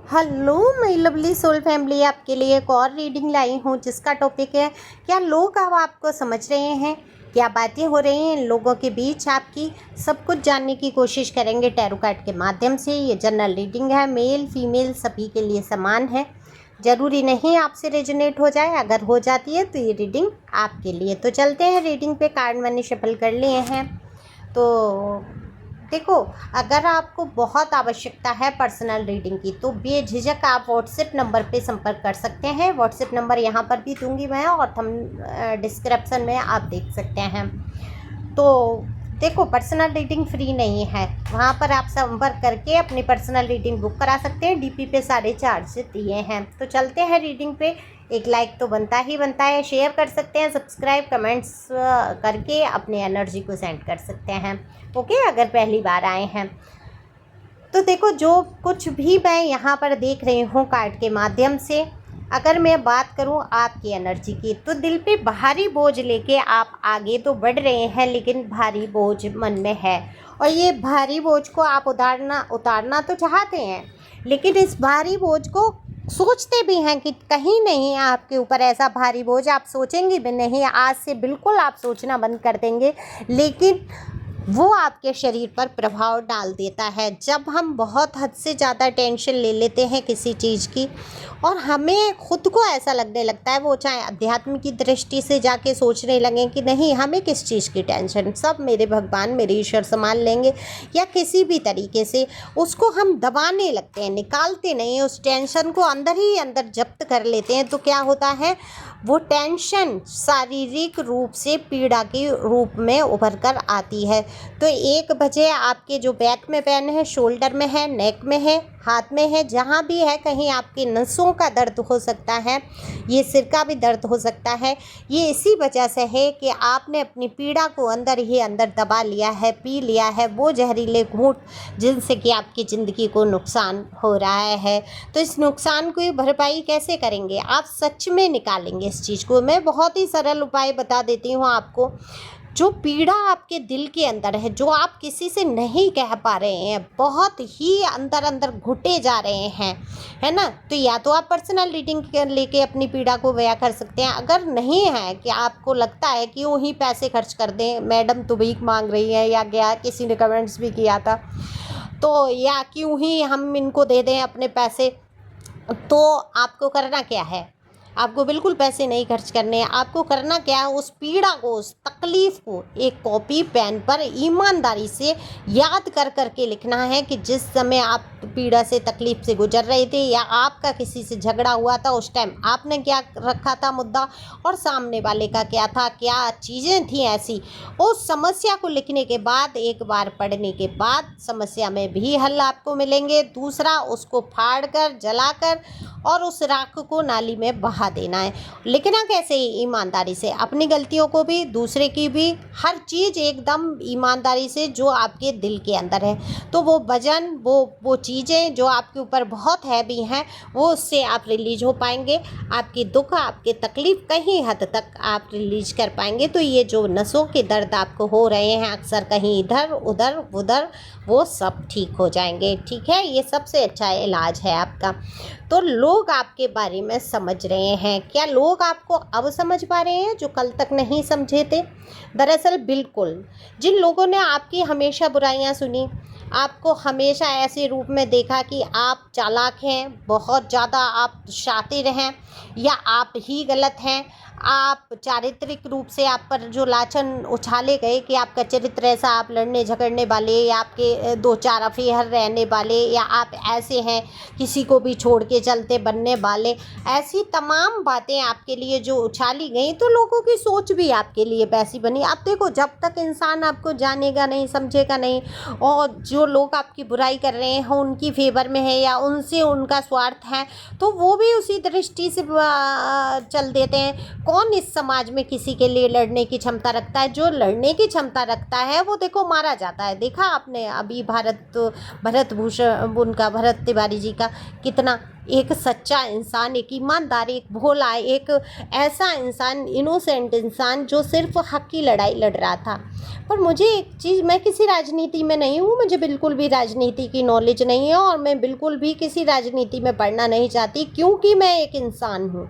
Hello my lovely soul family, आपके लिए एक और रीडिंग लाई हूँ जिसका टॉपिक है क्या लोग अब आपको समझ रहे हैं, क्या बातें हो रही हैं इन लोगों के बीच। आपकी सब कुछ जानने की कोशिश करेंगे टैरो कार्ड के माध्यम से। ये जनरल रीडिंग है, मेल फीमेल सभी के लिए समान है। ज़रूरी नहीं आपसे रेजोनेट हो जाए, अगर हो जाती है तो ये रीडिंग आपके लिए। तो चलते हैं रीडिंग पे। कार्ड मैंने शफल कर लिए हैं। तो देखो, अगर आपको बहुत आवश्यकता है पर्सनल रीडिंग की तो बेझिझक आप व्हाट्सएप नंबर पे संपर्क कर सकते हैं। व्हाट्सएप नंबर यहाँ पर भी दूंगी मैं, और हम डिस्क्रिप्शन में आप देख सकते हैं। तो देखो, पर्सनल रीडिंग फ्री नहीं है, वहाँ पर आप संपर्क करके अपनी पर्सनल रीडिंग बुक करा सकते हैं। डीपी पे सारे चार्ज दिए हैं। तो चलते हैं रीडिंग पे। एक लाइक तो बनता ही बनता है, शेयर कर सकते हैं, सब्सक्राइब कमेंट्स करके अपने एनर्जी को सेंड कर सकते हैं। ओके, अगर पहली बार आए हैं तो देखो, जो कुछ भी मैं यहाँ पर देख रही हूँ कार्ड के माध्यम से, अगर मैं बात करूँ आपकी एनर्जी की, तो दिल पे भारी बोझ लेके आप आगे तो बढ़ रहे हैं, लेकिन भारी बोझ मन में है। और ये भारी बोझ को आप उतारना तो चाहते हैं, लेकिन इस भारी बोझ को सोचते भी हैं कि कहीं नहीं आपके ऊपर ऐसा भारी बोझ आप सोचेंगे भी नहीं। आज से बिल्कुल आप सोचना बंद कर देंगे, लेकिन वो आपके शरीर पर प्रभाव डाल देता है। जब हम बहुत हद से ज़्यादा टेंशन ले लेते हैं किसी चीज़ की, और हमें खुद को ऐसा लगने लगता है, वो चाहे अध्यात्म की दृष्टि से जाके सोचने लगें कि नहीं हमें किस चीज़ की टेंशन, सब मेरे भगवान मेरे ईश्वर संभाल लेंगे, या किसी भी तरीके से उसको हम दबाने लगते हैं, निकालते नहीं, उस टेंशन को अंदर ही अंदर जब्त कर लेते हैं। तो क्या होता है, वो टेंशन शारीरिक रूप से पीड़ा के रूप में उभर कर आती है। तो एक वजह आपके जो बैक में पेन है, शोल्डर में है, नेक में है, हाथ में है, जहाँ भी है, कहीं आपकी नसों का दर्द हो सकता है, ये सिर का भी दर्द हो सकता है। ये इसी वजह से है कि आपने अपनी पीड़ा को अंदर ही अंदर दबा लिया है, पी लिया है वो जहरीले घूंट, जिनसे कि आपकी ज़िंदगी को नुकसान हो रहा है। तो इस नुकसान को भरपाई कैसे करेंगे, आप सच में निकालेंगे इस चीज़ को। मैं बहुत ही सरल उपाय बता देती हूँ आपको। जो पीड़ा आपके दिल के अंदर है, जो आप किसी से नहीं कह पा रहे हैं, बहुत ही अंदर अंदर घुटे जा रहे हैं, है ना, तो या तो आप पर्सनल रीडिंग लेके अपनी पीड़ा को बयां कर सकते हैं। अगर नहीं है कि आपको लगता है कि यूँ ही पैसे खर्च कर दें, मैडम तो भीख मांग रही है, या क्या किसी ने कमेंट्स भी किया था, तो या क्यों ही हम इनको दे दें अपने पैसे, तो आपको करना क्या है, आपको बिल्कुल पैसे नहीं खर्च करने हैं। आपको करना क्या है, उस पीड़ा को, उस तकलीफ़ को एक कॉपी पेन पर ईमानदारी से याद कर करके लिखना है कि जिस समय आप पीड़ा से तकलीफ़ से गुजर रहे थे, या आपका किसी से झगड़ा हुआ था, उस टाइम आपने क्या रखा था मुद्दा, और सामने वाले का क्या था, क्या चीज़ें थी ऐसी। उस समस्या को लिखने के बाद, एक बार पढ़ने के बाद, समस्या में भी हल आपको मिलेंगे। दूसरा, उसको फाड़ कर, जलाकर, और उस राख को नाली में बहा देना है। लिखना कैसे, ईमानदारी से, अपनी गलतियों को भी, दूसरे की भी, हर चीज़ एकदम ईमानदारी से, जो आपके दिल के अंदर है। तो वो वजन, वो चीज़ें जो आपके ऊपर बहुत हैवी हैं, वो उससे आप रिलीज हो पाएंगे। आपकी दुख, आपकी तकलीफ़ कहीं हद तक आप रिलीज कर पाएंगे। तो ये जो नसों के दर्द आपको हो रहे हैं अक्सर, कहीं इधर उधर उधर, वो सब ठीक हो जाएंगे। ठीक है, ये सबसे अच्छा इलाज है आपका। तो लोग आपके बारे में समझ रहे हैं, क्या लोग आपको अब समझ पा रहे हैं जो कल तक नहीं समझे थे? दरअसल बिल्कुल, जिन लोगों ने आपकी हमेशा बुराइयां सुनी, आपको हमेशा ऐसे रूप में देखा कि आप चालाक हैं, बहुत ज़्यादा आप शातिर हैं, या आप ही गलत हैं, आप चारित्रिक रूप से आप पर जो लाछन उछाले गए कि आपका चरित्र ऐसा, आप लड़ने झगड़ने वाले, या आपके दो चार अफेयर रहने वाले, या आप ऐसे हैं किसी को भी छोड़ के चलते बनने वाले, ऐसी तमाम बातें आपके लिए जो उछाली गई, तो लोगों की सोच भी आपके लिए वैसी बनी। आप देखो, जब तक इंसान आपको जानेगा नहीं, समझेगा नहीं, और जो लोग आपकी बुराई कर रहे हैं उनकी फेवर में है, या उनसे उनका स्वार्थ है, तो वो भी उसी दृष्टि से चल देते हैं। कौन इस समाज में किसी के लिए लड़ने की क्षमता रखता है? जो लड़ने की क्षमता रखता है वो देखो मारा जाता है। देखा आपने अभी भरत भूषण, उनका भरत तिवारी जी का कितना एक सच्चा इंसान, एक ईमानदार, एक भोला, एक ऐसा इंसान, इनोसेंट इंसान जो सिर्फ हक की लड़ाई लड़ रहा था। पर मुझे एक चीज़, मैं किसी राजनीति में नहीं हूँ, मुझे बिल्कुल भी राजनीति की नॉलेज नहीं है और मैं बिल्कुल भी किसी राजनीति में पढ़ना नहीं चाहती, क्योंकि मैं एक इंसान हूँ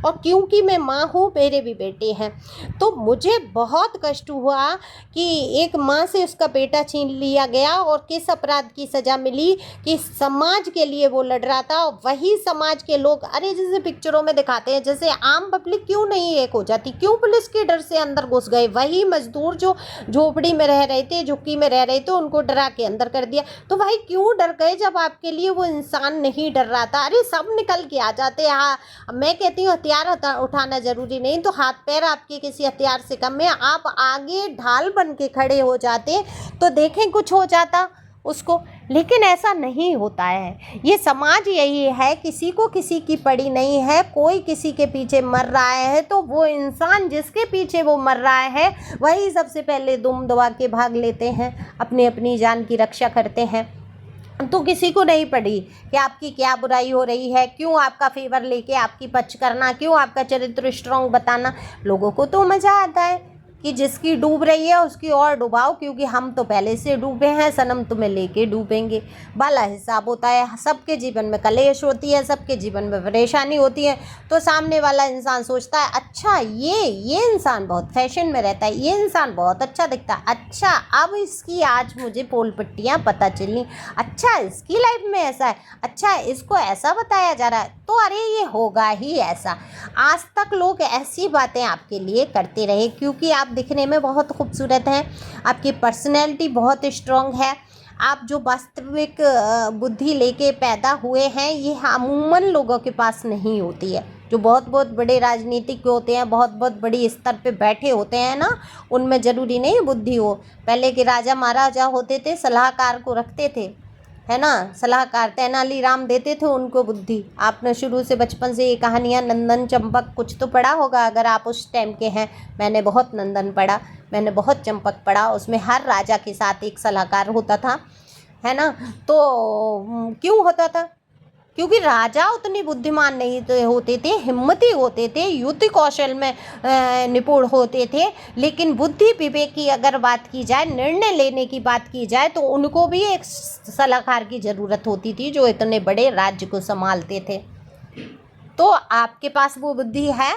और क्योंकि मैं माँ हूँ, मेरे भी बेटे हैं। तो मुझे बहुत कष्ट हुआ कि एक माँ से उसका बेटा छीन लिया गया और किस अपराध की सज़ा मिली कि समाज के लिए वो लड़ रहा था। वही समाज के लोग, अरे जैसे पिक्चरों में दिखाते हैं, जैसे आम पब्लिक क्यों नहीं एक हो जाती, क्यों पुलिस के डर से अंदर घुस गए। वही मजदूर जो झोपड़ी में रह रहे थे, झुग्गी में रह रहे थे, उनको डरा के अंदर कर दिया। तो भाई क्यों डर गए जब आपके लिए वो इंसान नहीं डर रहा था। अरे सब निकल के आ जाते। हाँ, मैं कहती हूँ हथियार उठाना जरूरी नहीं, तो हाथ पैर आपके किसी हथियार से कम है, आप आगे ढाल बन के खड़े हो जाते तो देखें कुछ हो जाता उसको। लेकिन ऐसा नहीं होता है। ये समाज यही है, किसी को किसी की पड़ी नहीं है। कोई किसी के पीछे मर रहा है तो वो इंसान जिसके पीछे वो मर रहा है वही सबसे पहले दुम दबा के भाग लेते हैं, अपनी अपनी जान की रक्षा करते हैं। तो किसी को नहीं पड़ी कि आपकी क्या बुराई हो रही है, क्यों आपका फेवर लेके आपकी पक्ष करना, क्यों आपका चरित्र स्ट्रॉन्ग बताना। लोगों को तो मज़ा आता है कि जिसकी डूब रही है उसकी और डुबाओ, क्योंकि हम तो पहले से डूबे हैं, सनम तुम्हें लेके डूबेंगे वाला हिसाब होता है। सबके जीवन में कलेश होती है, सबके जीवन में परेशानी होती है। तो सामने वाला इंसान सोचता है अच्छा ये इंसान बहुत फैशन में रहता है, ये इंसान बहुत अच्छा दिखता है, अच्छा अब इसकी आज मुझे पोल पट्टियाँ पता चली, अच्छा इसकी लाइफ में ऐसा है, अच्छा इसको ऐसा बताया जा रहा है, तो अरे ये होगा ही ऐसा। आज तक लोग ऐसी बातें आपके लिए करते रहे क्योंकि आप दिखने में बहुत खूबसूरत हैं, आपकी पर्सनैलिटी बहुत स्ट्रॉन्ग है, आप जो वास्तविक बुद्धि लेके पैदा हुए हैं ये अमूमन लोगों के पास नहीं होती है। जो बहुत बहुत बड़े राजनीतिक होते हैं, बहुत बहुत बड़ी स्तर पे बैठे होते हैं ना, उनमें ज़रूरी नहीं बुद्धि हो। पहले के राजा महाराजा होते थे, सलाहकार को रखते थे, है ना, सलाहकार तेनालीराम देते थे उनको बुद्धि। आपने शुरू से बचपन से ये कहानियाँ नंदन चंपक कुछ तो पढ़ा होगा अगर आप उस टाइम के हैं। मैंने बहुत नंदन पढ़ा, मैंने बहुत चंपक पढ़ा, उसमें हर राजा के साथ एक सलाहकार होता था, है ना। तो क्यों होता था, क्योंकि राजा उतनी बुद्धिमान नहीं होते थे, हिम्मती होते थे, युद्ध कौशल में निपुण होते थे, लेकिन बुद्धि विवेक की अगर बात की जाए, निर्णय लेने की बात की जाए, तो उनको भी एक सलाहकार की ज़रूरत होती थी जो इतने बड़े राज्य को संभालते थे। तो आपके पास वो बुद्धि है,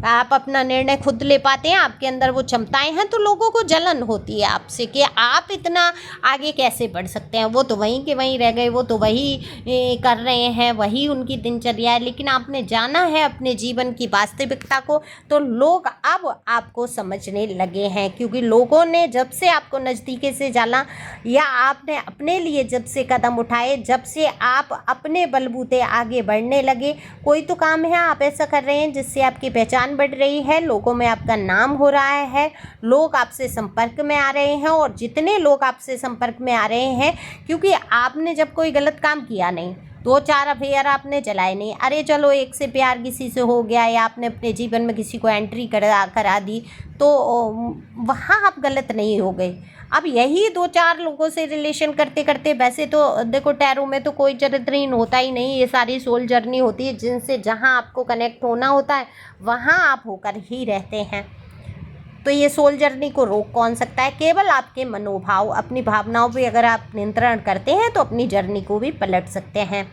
आप अपना निर्णय खुद ले पाते हैं, आपके अंदर वो क्षमताएं हैं, तो लोगों को जलन होती है आपसे कि आप इतना आगे कैसे बढ़ सकते हैं। वो तो वहीं के वहीं रह गए, वो तो वही कर रहे हैं, वही उनकी दिनचर्या है। लेकिन आपने जाना है अपने जीवन की वास्तविकता को, तो लोग अब आपको समझने लगे हैं, क्योंकि लोगों ने जब से आपको नज़दीके से जाना या आपने अपने लिए जब से कदम उठाए, जब से आप अपने बलबूते आगे बढ़ने लगे, कोई तो काम है आप ऐसा कर रहे हैं जिससे आपकी पहचान बढ़ रही है, लोगों में आपका नाम हो रहा है, लोग आपसे संपर्क में आ रहे हैं। और जितने लोग आपसे संपर्क में आ रहे हैं, क्योंकि आपने जब कोई गलत काम किया नहीं, 2-4 अफेयर आपने चलाए नहीं, अरे चलो एक से प्यार किसी से हो गया या आपने अपने जीवन में किसी को एंट्री करा दी, तो वहाँ आप गलत नहीं हो गए। अब यही 2-4 लोगों से रिलेशन करते करते, वैसे तो देखो टैरो में तो कोई चरित्रहीन होता ही नहीं, ये सारी सोल जर्नी होती है, जिनसे जहाँ आपको कनेक्ट होना होता है वहाँ आप होकर ही रहते हैं। तो ये सोल जर्नी को रोक कौन सकता है, केवल आपके मनोभाव, अपनी भावनाओं पे अगर आप नियंत्रण करते हैं तो अपनी जर्नी को भी पलट सकते हैं।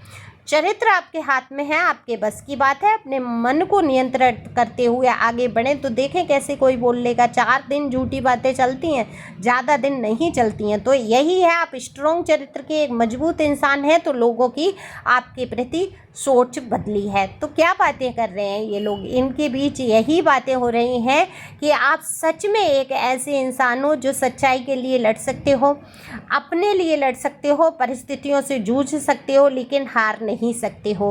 चरित्र आपके हाथ में है, आपके बस की बात है। अपने मन को नियंत्रण करते हुए आगे बढ़ें तो देखें कैसे कोई बोल लेगा। 4 दिन झूठी बातें चलती हैं, ज़्यादा दिन नहीं चलती हैं। तो यही है, आप स्ट्रॉन्ग चरित्र के एक मजबूत इंसान हैं तो लोगों की आपके प्रति सोच बदली है। तो क्या बातें कर रहे हैं ये लोग, इनके बीच यही बातें हो रही हैं कि आप सच में एक ऐसे इंसान हो जो सच्चाई के लिए लड़ सकते हो, अपने लिए लड़ सकते हो, परिस्थितियों से जूझ सकते हो, लेकिन हार नहीं सकते हो।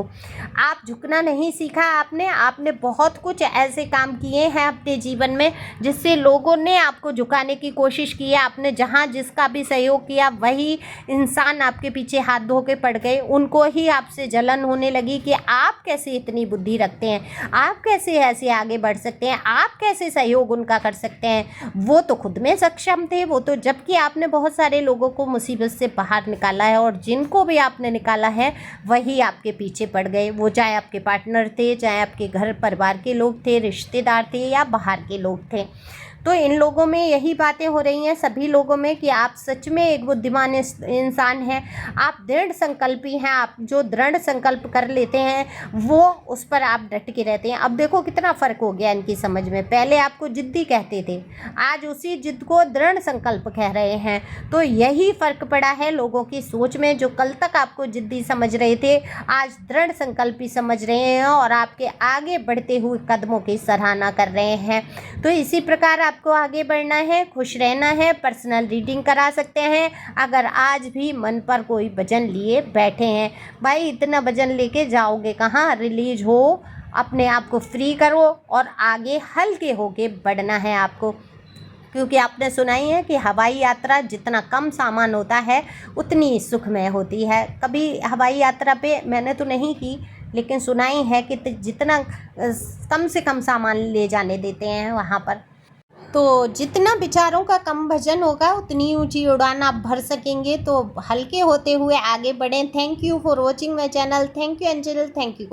आप झुकना नहीं सीखा आपने बहुत कुछ ऐसे काम किए हैं अपने जीवन में जिससे लोगों ने आपको झुकाने की कोशिश की है। आपने जहाँ जिसका भी सहयोग किया वही इंसान आपके पीछे हाथ धो के पड़ गए, उनको ही आपसे जलन होने लगी कि आप कैसे इतनी बुद्धि रखते हैं, आप कैसे ऐसे आगे बढ़ सकते हैं, आप कैसे सहयोग उनका कर सकते हैं। वो तो खुद में सक्षम थे, वो तो, जबकि आपने बहुत सारे लोगों को मुसीबत से बाहर निकाला है और जिनको भी आपने निकाला है वही आपके पीछे पड़ गए। वो चाहे आपके पार्टनर थे, चाहे आपके घर परिवार के लोग थे, रिश्तेदार थे या बाहर के लोग थे। तो इन लोगों में यही बातें हो रही हैं, सभी लोगों में, कि आप सच में एक बुद्धिमान इंसान हैं, आप दृढ़ संकल्पी हैं। आप जो दृढ़ संकल्प कर लेते हैं वो उस पर आप डट के रहते हैं। अब देखो कितना फ़र्क हो गया इनकी समझ में। पहले आपको जिद्दी कहते थे, आज उसी जिद को दृढ़ संकल्प कह रहे हैं। तो यही फ़र्क पड़ा है लोगों की सोच में। जो कल तक आपको जिद्दी समझ रहे थे, आज दृढ़ संकल्पी समझ रहे हैं और आपके आगे बढ़ते हुए कदमों की सराहना कर रहे हैं। तो इसी प्रकार आपको आगे बढ़ना है, खुश रहना है। पर्सनल रीडिंग करा सकते हैं अगर आज भी मन पर कोई वजन लिए बैठे हैं। भाई इतना वजन लेके जाओगे कहाँ, रिलीज हो, अपने आप को फ्री करो और आगे हल्के होके बढ़ना है आपको। क्योंकि आपने सुना ही है कि हवाई यात्रा जितना कम सामान होता है उतनी सुखमय होती है। कभी हवाई यात्रा पे मैंने तो नहीं की, लेकिन सुना ही है कि जितना कम से कम सामान ले जाने देते हैं वहाँ पर, तो जितना विचारों का कम वजन होगा उतनी ऊंची उड़ान आप भर सकेंगे। तो हल्के होते हुए आगे बढ़ें। Thank you for watching my channel. Thank you angel. Thank you.